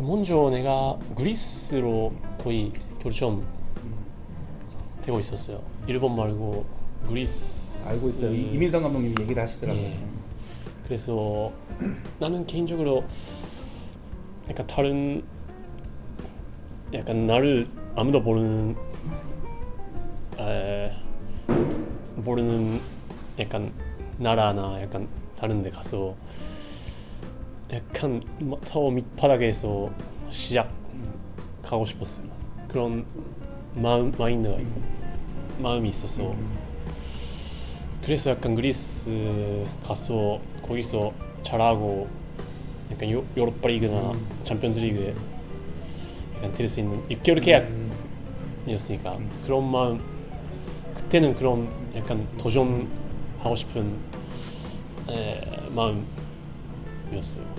먼저 내가 그리스로 거의 결정되고 있었어요. 일본 말고 그리스. 알고 있어요. 이민성 감독님이 얘기를 하시더라고요. 예. 그래서 나는 개인적으로 약간 다른 약간 나를 아무도 모르는 약간 나라나 약간 다른 데 가서 약간 타워 밑바닥에서 시작하고 싶었어요. 그런 마음이 있어서 그래서 약간 그리스 가서 거기서 잘하고 약간 유로파 리그나 챔피언스 리그에 약간 뛸 수 있는 6개월 계약이었으니까 그런 마음, 그때는 그런 약간 도전하고 싶은 마음이었어요.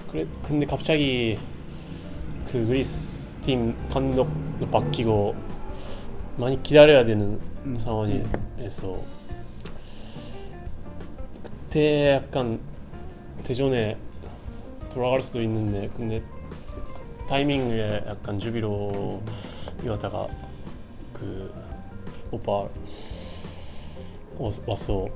근데 갑자기 그 그리스 팀 감독도 바뀌고 많이 기다려야 되는 상황에서 그때 약간 대전에 돌아갈 수도 있는데 근데 그 타이밍에 약간 주비로 이었다가 그 오빠 와서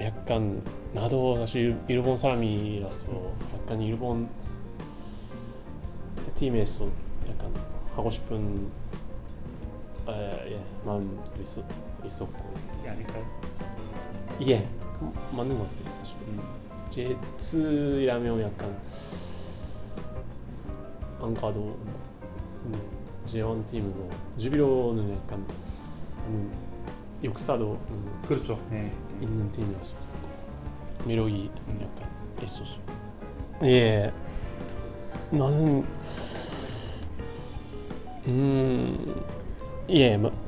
약간 나도 사실 일본 사람이라서 약간 일본 팀에서 약간 하고 싶은 마음도 있었고 이게 아닐까요? 이게 맞는 것 같아요 사실. J2라면 약간 안 가도 J1 팀으로 주비로는 약간 역사도 그렇죠. 네. 있는 팀이어서 매력이 약간 있었어. 예, 나는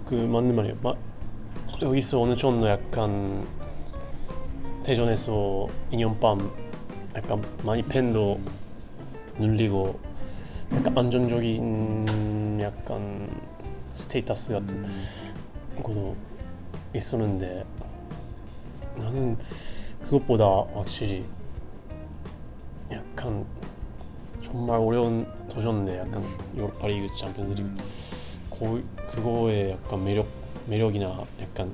그 맞는 말이에요. 여기서 어느 정도 약간 대전에서 2년 밤 약간 많이 팬도 눌리고 약간 안정적인 약간 스테이터스 같은 것도 있었는데 나는 그것보다 확실히 약간 정말 어려운 도전인데 약간 유로파 리그 챔피언스 리그 그거에 약간 매력이나 약간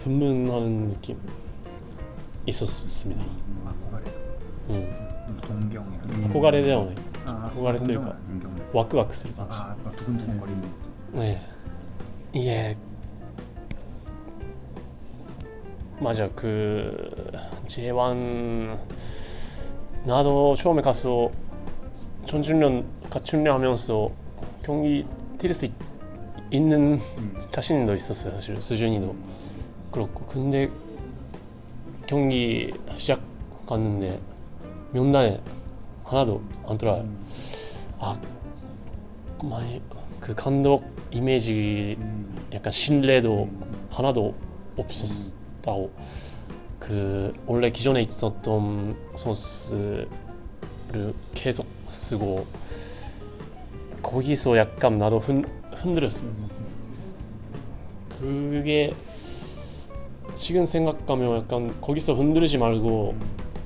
흥분하는 느낌 있었습니다. 동경이랑 憧れだよね。 憧れというか 동경. ワクワクする感 아, 두근두근거리는. じ。ねえ。예. 맞아. 그 J1 나도 처음에 가서 전주년 같이 훈련하면서 경기 뛸 수 있는 자신도 있었어요. 사실 수준이도 그렇고. 근데 경기 시작 갔는데 명단에 하나도 안 들어와요. 많이 그 감독 이미지 약간 신뢰도 하나도 없었다고. 그 원래 기존에 있었던 선수를 계속 쓰고 거기서 약간 나도 흔들렸어. 그게 지금 생각하면 약간 거기서 흔들리지 말고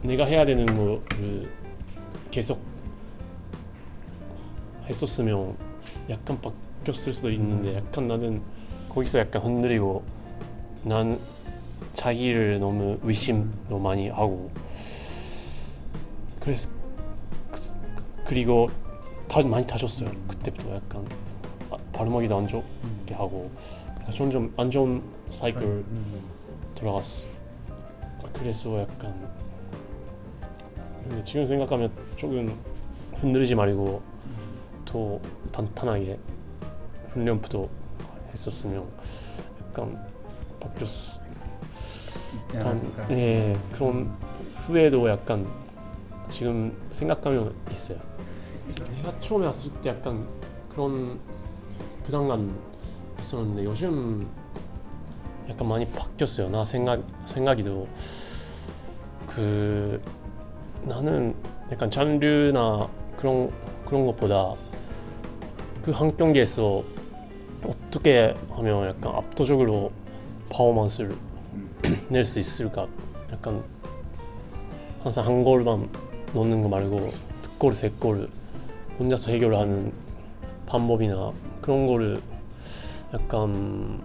내가 해야 되는 거를 계속 했었으면 약간 바뀌었을 수도 있는데 약간 나는 거기서 약간 흔들리고 난 자기를 너무 의심도 많이 하고 그래서 그리고 많이 다쳤어요. 그때부터 약간 발목이도 안 좋게 하고 점점 안 좋은 사이클 들어갔어. 그래서 약간 근데 지금 생각하면 조금 흔들리지 말고 더 단단하게 훈련부터 했었으면 약간 바뀌었어. 네, 그런 후회도 약간 지금 생각하면 있어요. 내가 처음에 왔을 때 약간 그런 부담감 있었는데 요즘 약간 많이 바뀌었어요. 나 생각이도 그 나는 약간 잔류나 그런 것보다 그 한 경기에서 어떻게 하면 약간 압도적으로 퍼포먼스를 낼 수 있을까? 약간 항상 한 골만 넣는 거 말고 골, 세 골 혼자서 해결하는 방법이나 그런 거를 약간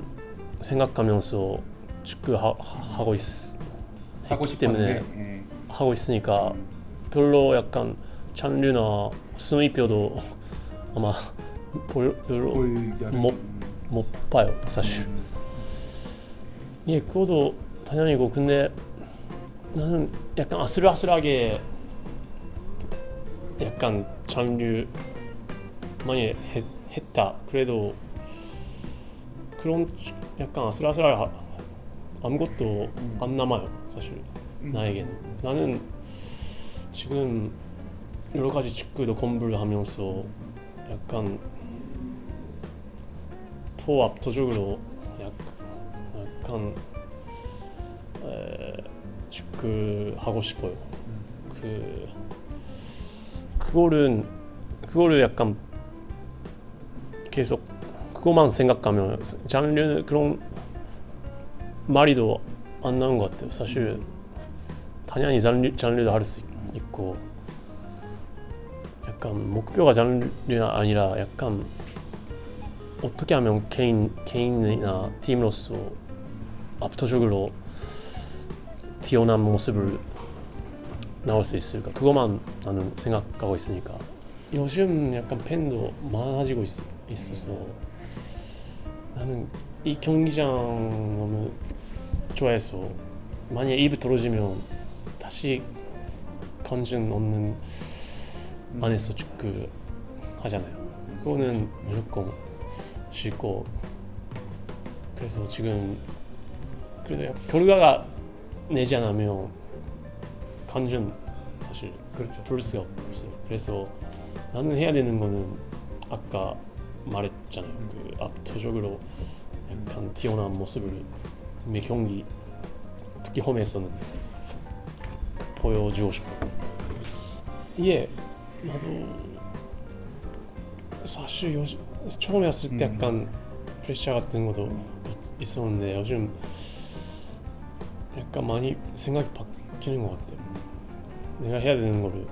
생각하면서 축구 하고 하고 했기 때문에 싶었는데, 하고 있으니까 별로 약간 잔류나 순위표도 아마 별로 못 봐요 사실. 예, 그것도 당연히고 근데 나는 약간 아슬아슬하게 약간 잔류 많이 했다. 그래도 그런 약간 아슬아슬한 아무것도 안 남아요 사실 나에게는. 나는 지금 여러 가지 축구도 공부를 하면서 약간 더 압도적으로 약간 축구 하고 싶어요. 그거를 약간 계속 그거만 생각하면 장르 그런 말이도 안 나온 것 같아요. 사실 당연히 장르도 할 수 있고 약간 목표가 장르가 아니라 약간 어떻게 하면 개인이나 팀으로서 압도적으로 뛰어난 모습을 나올 수 있을까? 그것만 나는 생각하고 있으니까 요즘 약간 팬도 많아지고 있어서 나는 이 경기장 너무 좋아해서 만약에 입이 떨어지면 다시 관중 없는 안에서 축구 하잖아요. 그거는 무조건 싫고 그래서 지금 그래도 결과가 내지 않으면 관중 사실 그렇죠. 부를 수가 없어요. 그래서 나는 해야 되는 거는 아까 말했잖아요. 그 압도적으로 약간 뛰어난 모습을 매 경기 특히 홈에서는 보여주고 싶어. 예, 나도 사실 처음에 왔을 때 약간 프레셔 같은 것도 있었는데 요즘 약간 많이 생각이 바뀌는 것 같아요. 내가 해야 되는 거를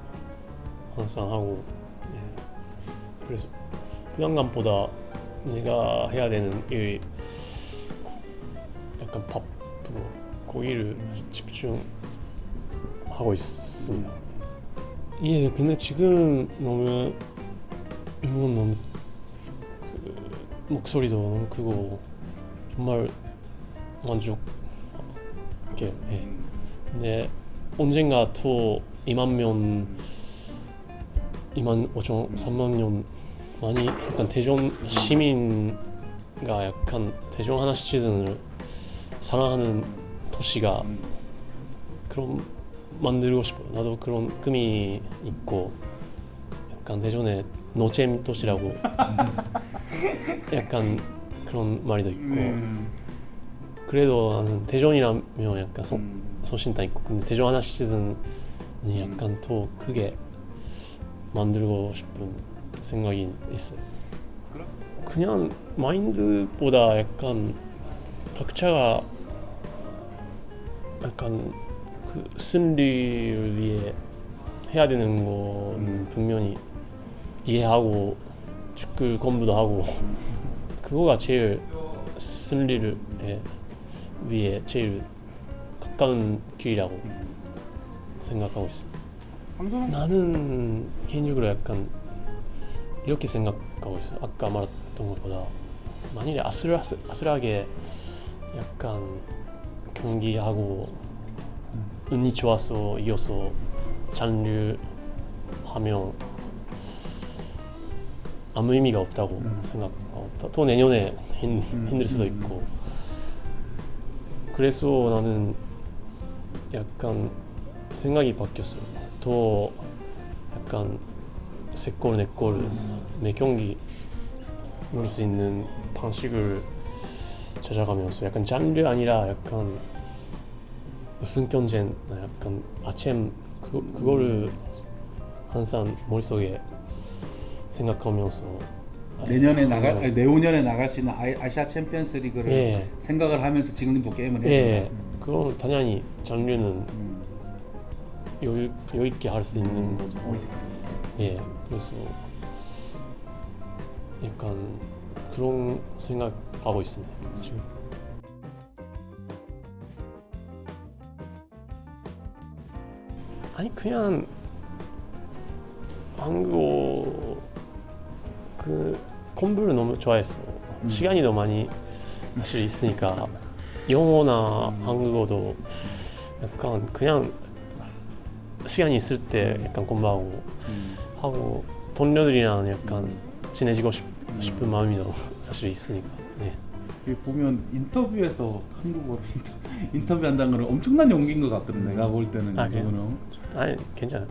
항상 하고 그래서 부담감보다 내가 해야 되는 일 약간 바쁘고 거기를 집중하고 있습니다. 예, 근데 지금 너무 응원 너무 목소리도 너무 크고 정말 만족해요. 예. 근데 언젠가 또 2만 명, 2만 5천, 3만 명 많이 약간 대전 시민가 약간 대전 하나 시즌을 사랑하는 도시가 그런 만들고 싶어요. 나도 그런 꿈이 있고 약간 대전에 노잼 도시라고 약간 그런 말도 있고 그래도 나는 대전이라면 약간 소신단 있고 근데 대전 하나 시즌이 약간 더 크게 만들고 싶은 생각이 있어요. 그냥 마인드보다 약간 각자가 약간 그 승리를 위해 해야 되는 거는 분명히 이해하고 축구 공부도 하고 그거가 제일 승리를 위해 제일 가까운 길이라고 생각하고 있습니다. 나는 개인적으로 약간 이렇게 생각하고 있어요. 아까 말했던 것보다 만일에 아슬아슬하게 약간 경기하고 운이 좋아서 이겨서 잔류하면 아무 의미가 없다고 생각하고 또 내년에 힘들 수도 있고 그래서 나는 약간 생각이 바뀌었어요. 더 약간 3골, 4골 매 경기 넣을 수 있는 방식을 찾아가면서 약간 장르 아니라 약간 우승 경쟁 약간 아침 그거를 항상 머릿속에 생각하면서 내후년에 나갈 수 있는 아시아 챔피언스 리그를 생각을 하면서 지금도 게임을 해야 된다. 그럼 당연히 장르는 여유 있게 할 수 있는 거죠. 예, 그래서 약간 그런 생각하고 있습니다. 지금. 아니 그냥 한국어 그 공부를 너무 좋아했어. 시간이 너무 많이 사실 있으니까 영어나 한국어도 약간 그냥 시간이 있을 때 약간 공부하고 하고 동료들이랑 약간 지내지고 싶은 마음이 너무 사실 있으니까. 네. 여기 보면 인터뷰에서 한국어로 인터뷰한다는 거는 엄청난 용기인 것 같거든. 내가 볼 때는 아, 그래요? 이거는. 아니 괜찮아요.